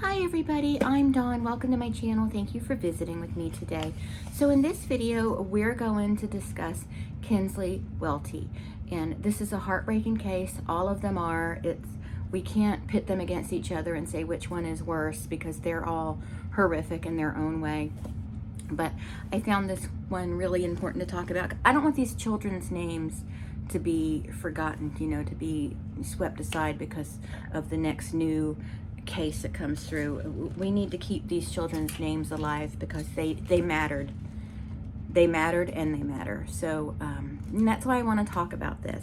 Hi everybody, I'm Dawn. Welcome to my channel. Thank you for visiting with me today. So in this video, we're going to discuss Kinsleigh Welty. And this is a heartbreaking case. All of them are. We can't pit them against each other and say which one is worse because they're all horrific in their own way. But I found this one really important to talk about. I don't want these children's names to be forgotten, to be swept aside because of the next new case that comes through. We need to keep these children's names alive because they mattered. They mattered and they matter. So and that's why I want to talk about this.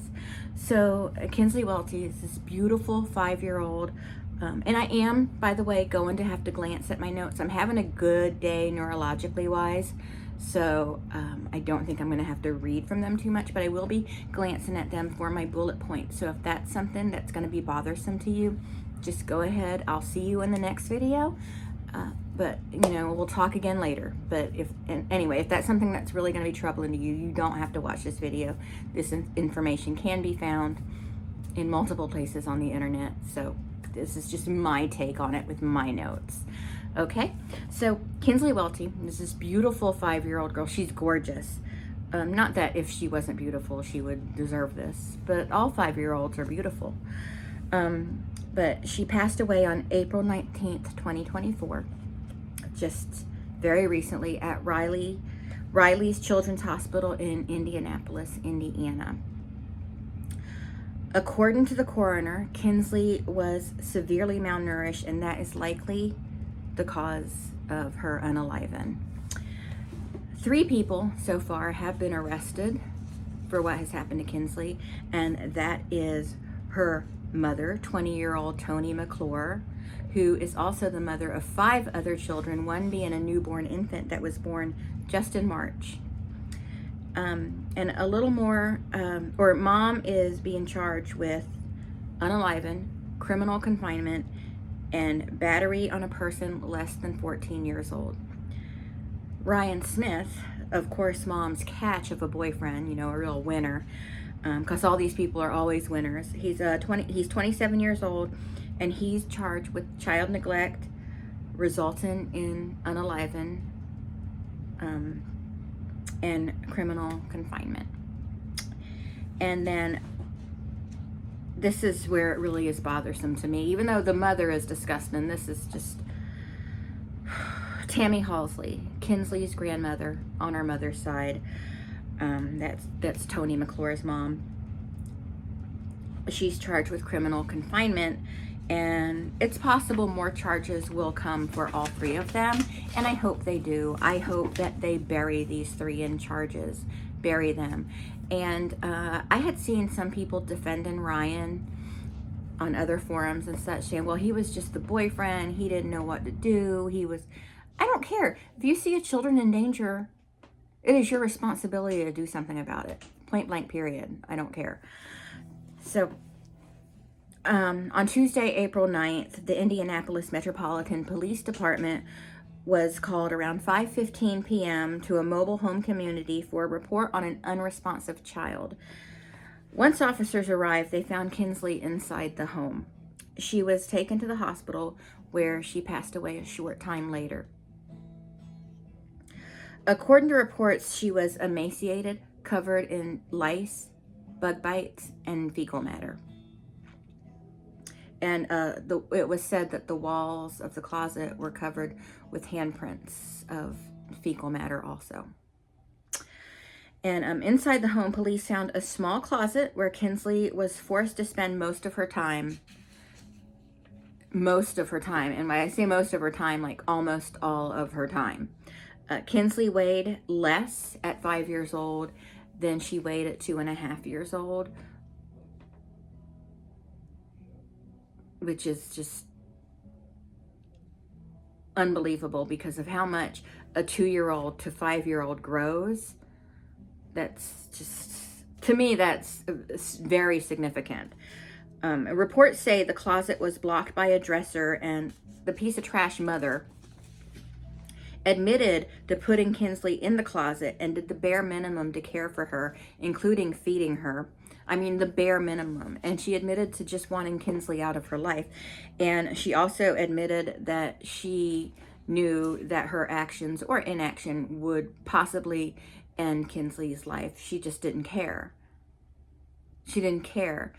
So Kinsleigh Welty is this beautiful 5-year-old. And I am, by the way, going to have to glance at my notes. I'm having a good day neurologically wise. So I don't think I'm going to have to read from them too much, but I will be glancing at them for my bullet points. So if that's something that's going to be bothersome to you, just go ahead. I'll see you in the next video. But we'll talk again later. But anyway, if that's something that's really going to be troubling to you, you don't have to watch this video. This information can be found in multiple places on the internet. So this is just my take on it with my notes. Okay, so Kinsleigh Welty is this beautiful 5-year-old girl. She's gorgeous. Not that if she wasn't beautiful, she would deserve this, but all 5-year-olds are beautiful. But she passed away on April 19th, 2024, just very recently at Riley's Children's Hospital in Indianapolis, Indiana. According to the coroner, Kinsley was severely malnourished, and that is likely the cause of her unaliving. 3 people so far have been arrested for what has happened to Kinsley, and that is her mother, 20-year-old Toni McClure, who is also the mother of 5 other children, one being a newborn infant that was born just in March. And a little more, mom is being charged with unaliving, criminal confinement, and battery on a person less than 14 years old. Ryan Smith, of course, mom's catch of a boyfriend, a real winner, because all these people are always winners. He's 27 years old, and he's charged with child neglect resulting in unaliving and criminal confinement. And then this is where it really is bothersome to me, even though the mother is disgusting. This is just Tammy Halsley, Kinsleigh's grandmother on her mother's side. That's Toni McClure's mom. She's charged with criminal confinement, and it's possible more charges will come for all 3 of them, and I hope they do. I hope that they bury these 3 in charges, bury them. And I had seen some people defending Ryan on other forums and such, saying, well, he was just the boyfriend, he didn't know what to do, I don't care. If you see a children in danger, it is your responsibility to do something about it. Point blank, period. I don't care. So, on Tuesday, April 9th, the Indianapolis Metropolitan Police Department was called around 5:15 p.m. to a mobile home community for a report on an unresponsive child. Once officers arrived, they found Kinsleigh inside the home. She was taken to the hospital where she passed away a short time later. According to reports, she was emaciated, covered in lice, bug bites, and fecal matter. And it was said that the walls of the closet were covered with handprints of fecal matter also. And inside the home, police found a small closet where Kinsleigh was forced to spend most of her time. And when I say most of her time, like almost all of her time. Kinsleigh weighed less at 5 years old than she weighed at 2.5 years old, which is just unbelievable because of how much a 2-year-old to 5-year-old grows. That's just, to me, that's very significant. Reports say the closet was blocked by a dresser, and the piece of trash mother admitted to putting Kinsleigh in the closet and did the bare minimum to care for her, including feeding her. I mean, the bare minimum. And she admitted to just wanting Kinsley out of her life. And she also admitted that she knew that her actions or inaction would possibly end Kinsley's life. She just didn't care. She didn't care.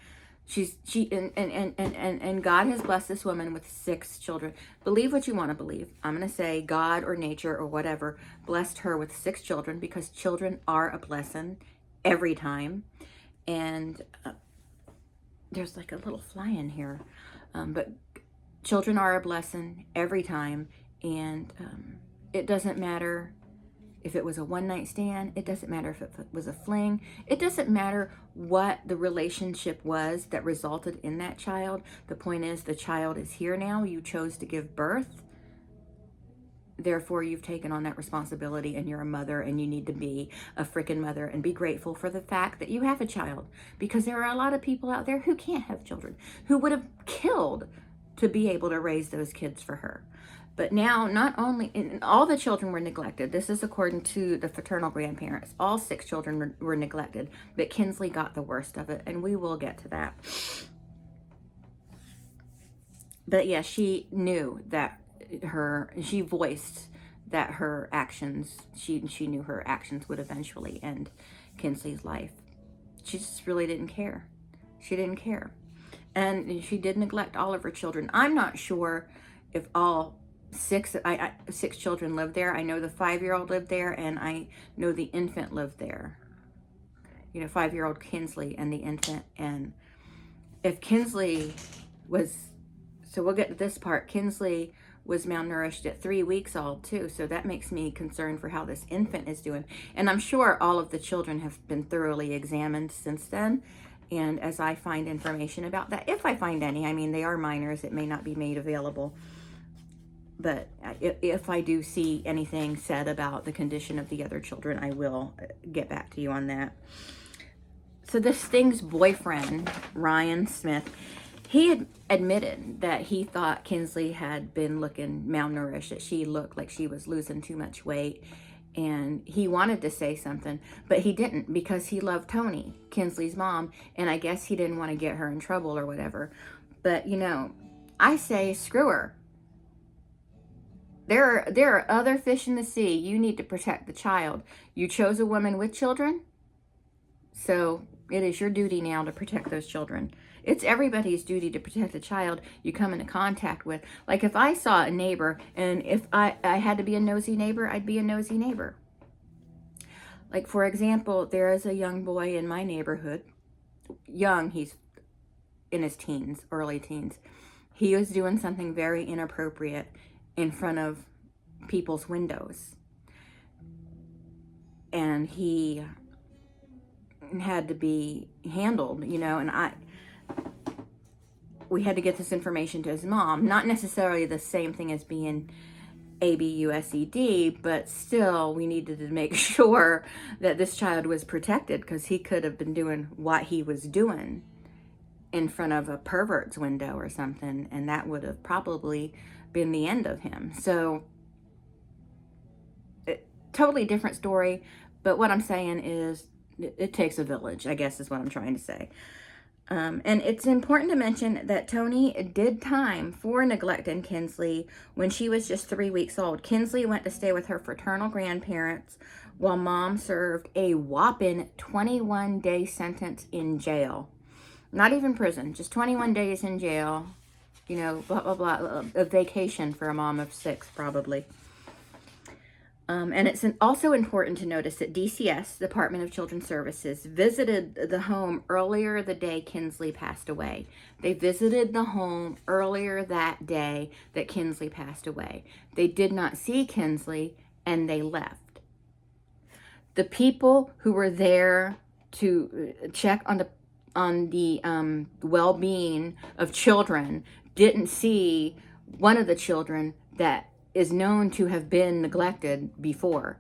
And God has blessed this woman with 6 children. Believe what you want to believe. I'm going to say God or nature or whatever blessed her with 6 children, because children are a blessing every time. And there's like a little fly in here. But children are a blessing every time. And it doesn't matter if it was a one-night stand. It doesn't matter if it was a fling. It doesn't matter what the relationship was that resulted in that child. The point is, the child is here now. You chose to give birth. Therefore, you've taken on that responsibility, and you're a mother, and you need to be a freaking mother and be grateful for the fact that you have a child, because there are a lot of people out there who can't have children, who would have killed to be able to raise those kids for her. But now, not only, and all the children were neglected. This is according to the fraternal grandparents. All 6 children were neglected, but Kinsley got the worst of it, and we will get to that. But yeah, she knew that she voiced that her actions, she knew her actions would eventually end Kinsley's life. She just really didn't care. She didn't care. And she did neglect all of her children. I'm not sure if all 6 children lived there. I know the 5-year-old lived there, and I know the infant lived there. 5-year-old Kinsley and the infant. And if Kinsley was, so we'll get to this part, Kinsley was malnourished at 3 weeks old too. So that makes me concerned for how this infant is doing. And I'm sure all of the children have been thoroughly examined since then. And as I find information about that, if I find any, I mean, they are minors, it may not be made available. But if I do see anything said about the condition of the other children, I will get back to you on that. So this Sting's boyfriend, Ryan Smith, he had admitted that he thought Kinsley had been looking malnourished, that she looked like she was losing too much weight. And he wanted to say something, but he didn't, because he loved Tony, Kinsley's mom, and I guess he didn't want to get her in trouble or whatever. But, I say screw her. There are other fish in the sea. You need to protect the child. You chose a woman with children, so it is your duty now to protect those children. It's everybody's duty to protect the child you come into contact with. Like if I saw a neighbor, and if I had to be a nosy neighbor, I'd be a nosy neighbor. Like, for example, there is a young boy in my neighborhood. Young, he's in his teens, early teens. He was doing something very inappropriate in front of people's windows. And he had to be handled, and we had to get this information to his mom. Not necessarily the same thing as being ABUSED, but still we needed to make sure that this child was protected, because he could have been doing what he was doing in front of a pervert's window or something, and that would have probably been the end of him. So, totally different story, but what I'm saying is it takes a village, I guess is what I'm trying to say. And it's important to mention that Tony did time for neglecting Kinsley when she was just 3 weeks old. Kinsley went to stay with her fraternal grandparents while mom served a whopping 21-day sentence in jail. Not even prison, just 21 days in jail. Blah, blah, blah. A vacation for a mom of 6, probably. And it's also important to notice that DCS, Department of Children's Services, visited the home earlier the day Kinsley passed away. They visited the home earlier that day that Kinsley passed away. They did not see Kinsley, and they left. The people who were there to check on the well-being of children didn't see one of the children that is known to have been neglected before,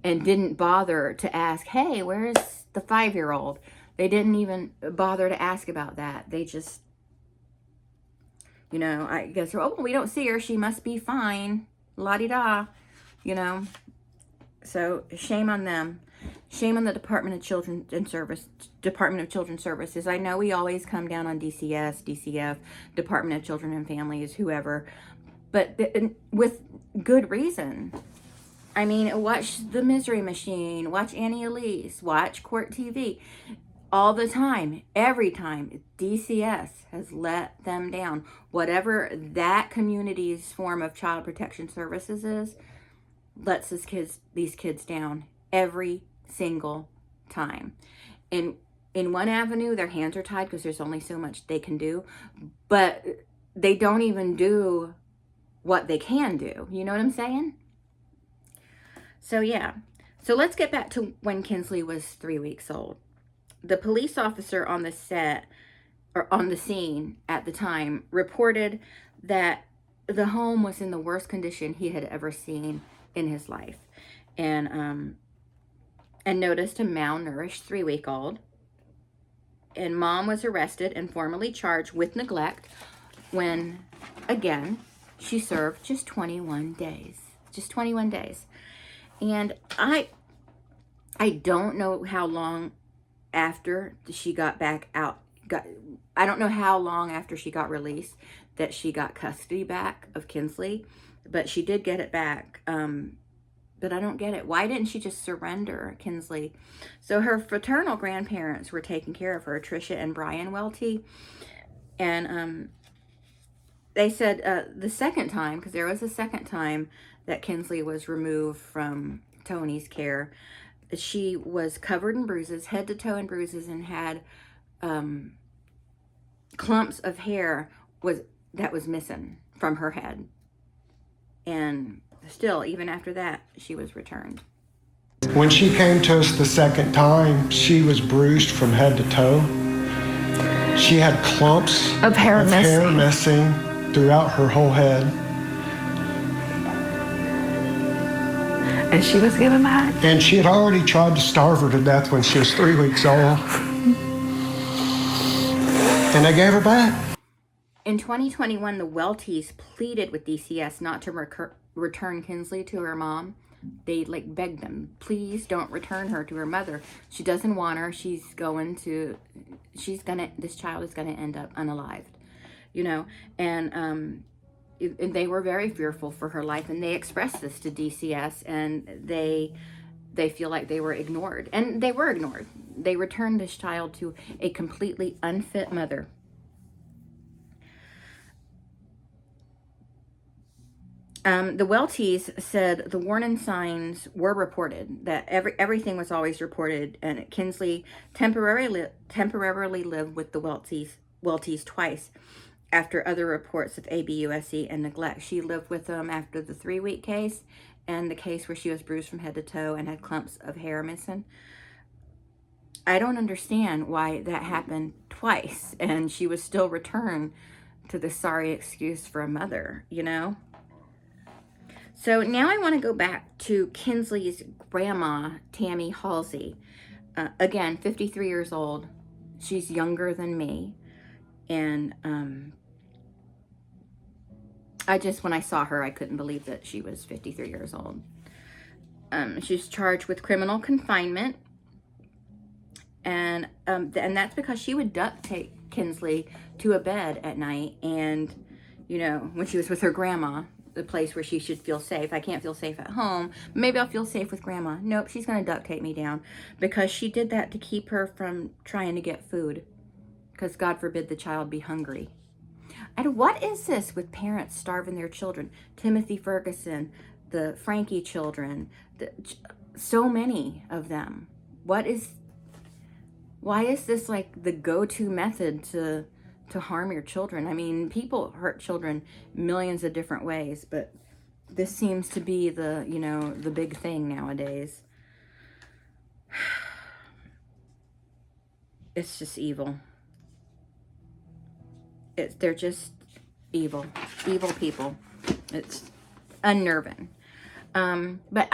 and didn't bother to ask, hey, where's the 5-year-old? They didn't even bother to ask about that. They just, I guess, oh, we don't see her, she must be fine, la-di-da, So shame on them. Shame on the Department of Children's Services. I know we always come down on DCS, DCF, Department of Children and Families, whoever, but with good reason. I mean, watch The Misery Machine, watch Annie Elise, watch Court TV. All the time, every time, DCS has let them down. Whatever that community's form of child protection services is, lets these kids down every single time. In one avenue, their hands are tied because there's only so much they can do, but they don't even do what they can do. You know what I'm saying? So yeah. So let's get back to when Kinsley was 3 weeks old. The police officer on the set, or on the scene at the time, reported that the home was in the worst condition he had ever seen in his life, and noticed a malnourished 3-week-old. And mom was arrested and formally charged with neglect when, again, she served just 21 days. Just 21 days. And I don't know how long after she got back out, I don't know how long after she got released that she got custody back of Kinsley, but she did get it back. But I don't get it. Why didn't she just surrender Kinsley? So her fraternal grandparents were taking care of her, Tricia and Brian Welty. And they said the second time, because there was a second time that Kinsley was removed from Tony's care, she was covered in bruises, head to toe in bruises, and had clumps of hair that was missing from her head. And still, even after that, she was returned. When she came to us the second time, she was bruised from head to toe. She had clumps of hair missing throughout her whole head. And she was given back? And she had already tried to starve her to death when she was 3 weeks old. And they gave her back. In 2021, the Weltys pleaded with DCS not to return Kinsley to her mom. They begged them, please don't return her to her mother. She doesn't want her. This child is gonna end up unalived, you know. And they were very fearful for her life, and they expressed this to DCS, and they feel like they were ignored, and they were ignored. They returned this child to a completely unfit mother. The Weltys said the warning signs were reported, that everything was always reported, and Kinsley temporarily lived with the Weltys twice after other reports of ABUSE and neglect. She lived with them after the 3-week case and the case where she was bruised from head to toe and had clumps of hair missing. I don't understand why that happened twice and she was still returned to the sorry excuse for a mother, you know? So now I want to go back to Kinsley's grandma, Tammy Halsey. Again, 53 years old. She's younger than me. And when I saw her, I couldn't believe that she was 53 years old. She's charged with criminal confinement. And that's because she would duct tape Kinsley to a bed at night. And, you know, when she was with her grandma, the place where she should feel safe. I can't feel safe at home. Maybe I'll feel safe with grandma. Nope, she's going to duct tape me down because she did that to keep her from trying to get food. Because God forbid the child be hungry. And what is this with parents starving their children? Timothy Ferguson, the Frankie children, so many of them. Why is this like the go-to method to harm your children? I mean, people hurt children millions of different ways, but this seems to be the big thing nowadays. It's just evil. They're just evil people. It's unnerving. But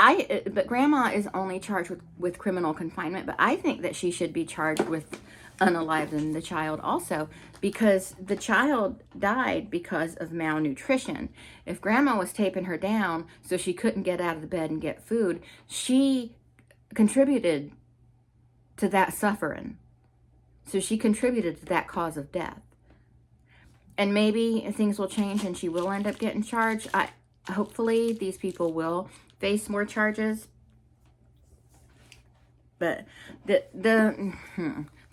grandma is only charged with criminal confinement, but I think that she should be charged with unaliving the child also, because the child died because of malnutrition. If grandma was taping her down so she couldn't get out of the bed and get food, she contributed to that suffering. So she contributed to that cause of death. And maybe things will change and she will end up getting charged. Hopefully these people will face more charges. But the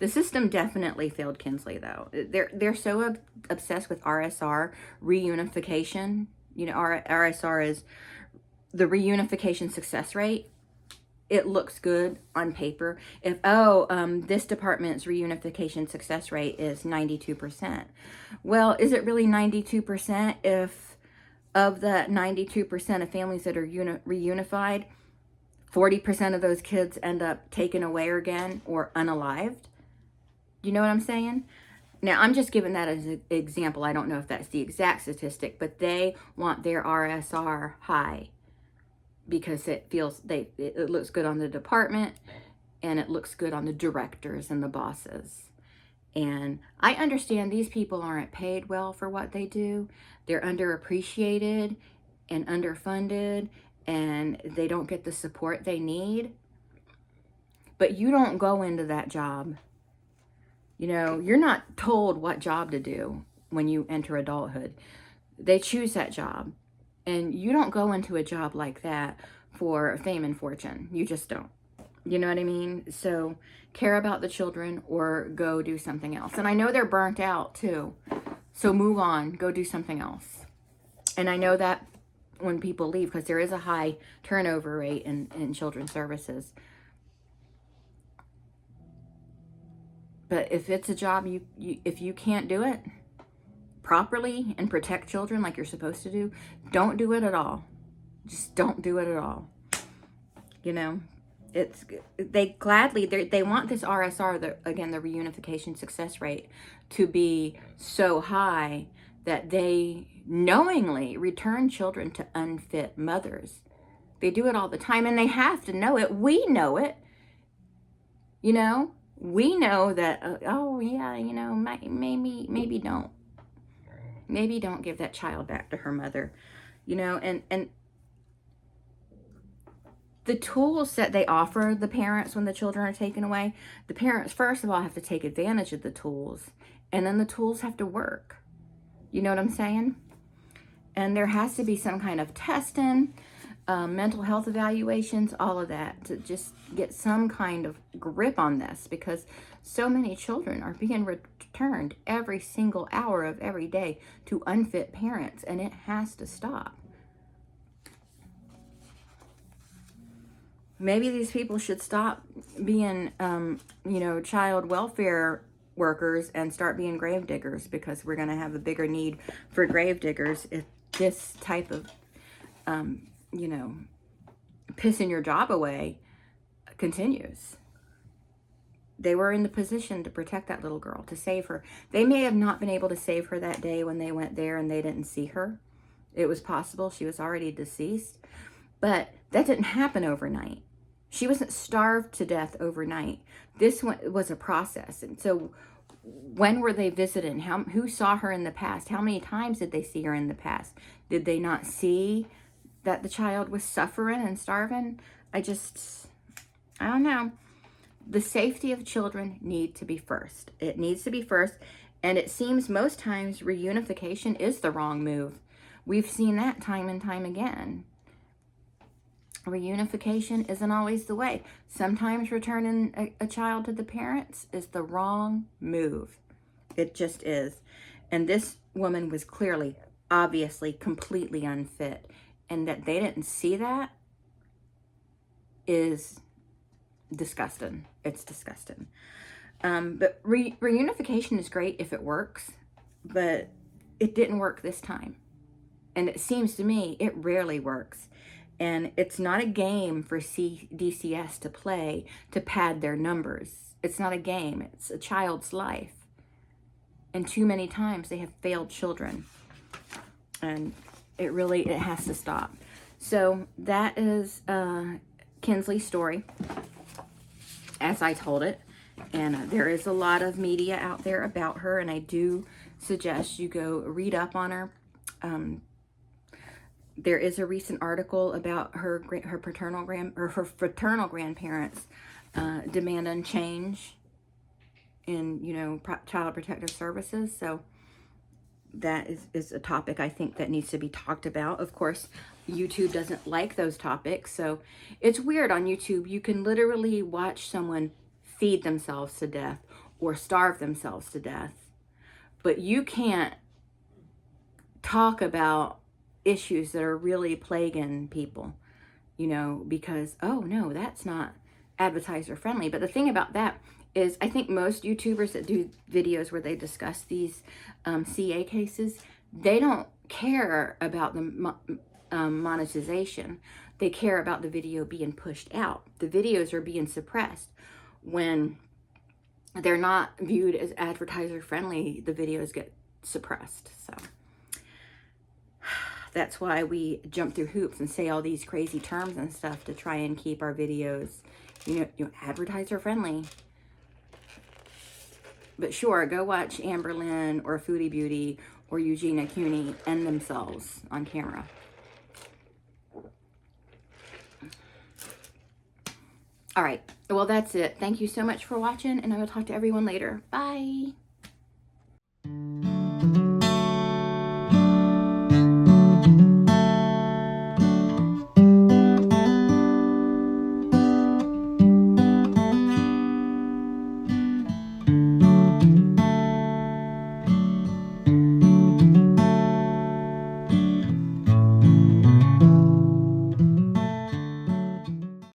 system definitely failed Kinsley, though. They're so obsessed with RSR, reunification. You know, RSR is the reunification success rate. It looks good on paper. If, this department's reunification success rate is 92%. Well, is it really 92% if of the 92% of families that are reunified, 40% of those kids end up taken away again or unalived? You know what I'm saying? Now, I'm just giving that as an example. I don't know if that's the exact statistic, but they want their RSR high because it looks good on the department and it looks good on the directors and the bosses. And I understand these people aren't paid well for what they do. They're underappreciated and underfunded, and they don't get the support they need. But you don't go into that job. You know, you're not told what job to do when you enter adulthood. They choose that job. And you don't go into a job like that for fame and fortune. You just don't. You know what I mean? So care about the children or go do something else. And I know they're burnt out too. So move on. Go do something else. And I know that when people leave, because there is a high turnover rate in children's services. But if it's a job, if you can't do it properly and protect children like you're supposed to do, don't do it at all. Just don't do it at all. You know, they want this RSR, again, the reunification success rate, to be so high that they knowingly return children to unfit mothers. They do it all the time, and they have to know it. We know it. You know, we know that, maybe don't. Maybe don't give that child back to her mother, you know, and the tools that they offer the parents when the children are taken away, the parents, first of all, have to take advantage of the tools, and then the tools have to work. You know what I'm saying? And there has to be some kind of testing, mental health evaluations, all of that, to just get some kind of grip on this, because so many children are being returned every single hour of every day to unfit parents, and it has to stop. Maybe these people should stop being, child welfare workers and start being grave diggers, because we're going to have a bigger need for grave diggers if this type of, pissing your job away continues. They were in the position to protect that little girl, to save her. They may have not been able to save her that day when they went there and they didn't see her. It was possible she was already deceased, but that didn't happen overnight. She wasn't starved to death overnight. This one was a process. And so when were they visited? Who saw her in the past? How many times did they see her in the past? Did they not see that the child was suffering and starving? I don't know. The safety of children need to be first. It needs to be first. And it seems most times reunification is the wrong move. We've seen that time and time again. Reunification isn't always the way. Sometimes returning a child to the parents is the wrong move. It just is. And this woman was clearly, obviously, completely unfit. And that they didn't see that is disgusting. It's disgusting. But reunification is great if it works, but it didn't work this time. And it seems to me it rarely works. And it's not a game for DCS to play to pad their numbers. It's not a game. It's a child's life. And too many times they have failed children. And it has to stop. So that is Kinsley's story, as I told it. And there is a lot of media out there about her, and I do suggest you go read up on her. There is a recent article about her fraternal grandparents demanding change in, you know, child protective services. So that is a topic I think that needs to be talked about. Of course, YouTube doesn't like those topics. So it's weird on YouTube. You can literally watch someone feed themselves to death or starve themselves to death, but you can't talk about issues that are really plaguing people, you know, because, oh no, that's not advertiser friendly. But the thing about that is, I think most YouTubers that do videos where they discuss these CA cases, they don't care about the monetization. They care about the video being pushed out. The videos are being suppressed. When they're not viewed as advertiser friendly, the videos get suppressed. So that's why we jump through hoops and say all these crazy terms and stuff to try and keep our videos, you know, advertiser friendly. But sure, go watch Amberlynn or Foodie Beauty or Eugenia Cooney end themselves on camera. All right, well, that's it. Thank you so much for watching, and I will talk to everyone later. Bye.